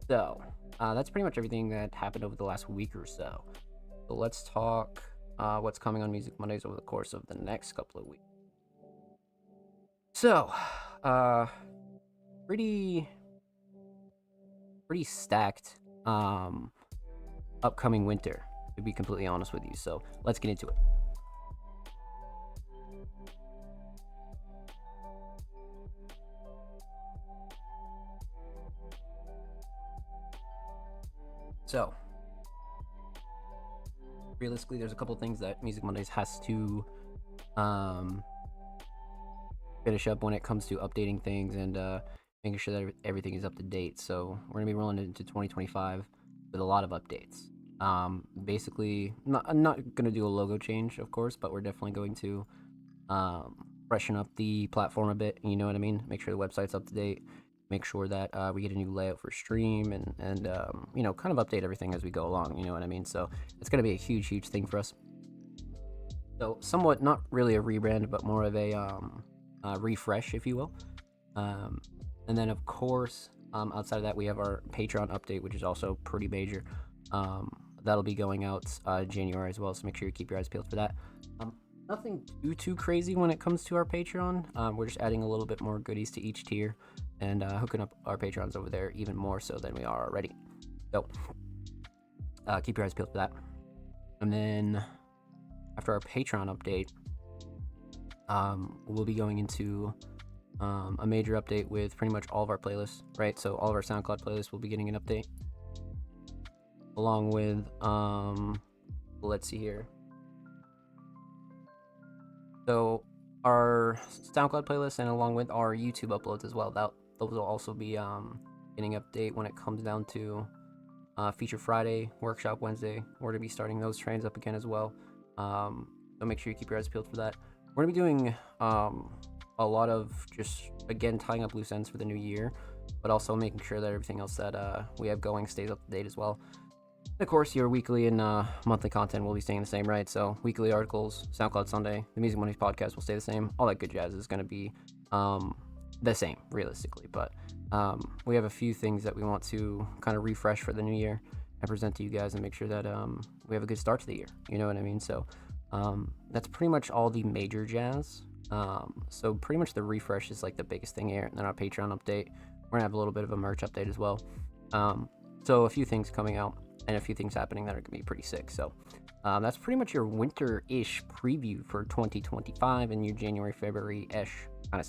So, that's pretty much everything that happened over the last week or so. So let's talk what's coming on Music Mondays over the course of the next couple of weeks. So, uh, pretty stacked upcoming winter, to be completely honest with you. So let's get into it. So, realistically, there's a couple things that Music Mondays has to finish up when it comes to updating things and making sure that everything is up to date. So we're gonna be rolling into 2025 with a lot of updates. Basically, I'm not gonna do a logo change, of course, but we're definitely going to freshen up the platform a bit. You know what I mean? Make sure the website's up to date. Make sure that we get a new layout for stream and you know, kind of update everything as we go along. You know what I mean? So it's gonna be a huge thing for us. So somewhat not really a rebrand, but more of a refresh, if you will. And then of course, outside of that, we have our Patreon update, which is also pretty major. That'll be going out January as well, so make sure you keep your eyes peeled for that. Nothing too crazy when it comes to our Patreon. We're just adding a little bit more goodies to each tier and hooking up our Patrons over there even more so than we are already. So keep your eyes peeled for that. And then after our Patreon update, we'll be going into a major update with pretty much all of our playlists, right? So all of our SoundCloud playlists will be getting an update, along with let's see here. So our SoundCloud playlist and along with our YouTube uploads as well. Those will also be getting an update when it comes down to Feature Friday, Workshop Wednesday. We're gonna be starting those trains up again as well. So make sure you keep your eyes peeled for that. We're gonna be doing a lot of just again tying up loose ends for the new year, but also making sure that everything else that we have going stays up to date as well. Of course, your weekly and monthly content will be staying the same, right? So weekly articles, SoundCloud Sunday, the Music Mondays podcast will stay the same. All that good jazz is going to be the same, realistically. But we have a few things that we want to kind of refresh for the new year and present to you guys and make sure that we have a good start to the year. You know what I mean? So that's pretty much all the major jazz. So pretty much the refresh is like the biggest thing here. And then our Patreon update, we're going to have a little bit of a merch update as well. So a few things coming out and a few things happening that are going to be pretty sick. So that's pretty much your winter-ish preview for 2025 and your January, February-ish kind of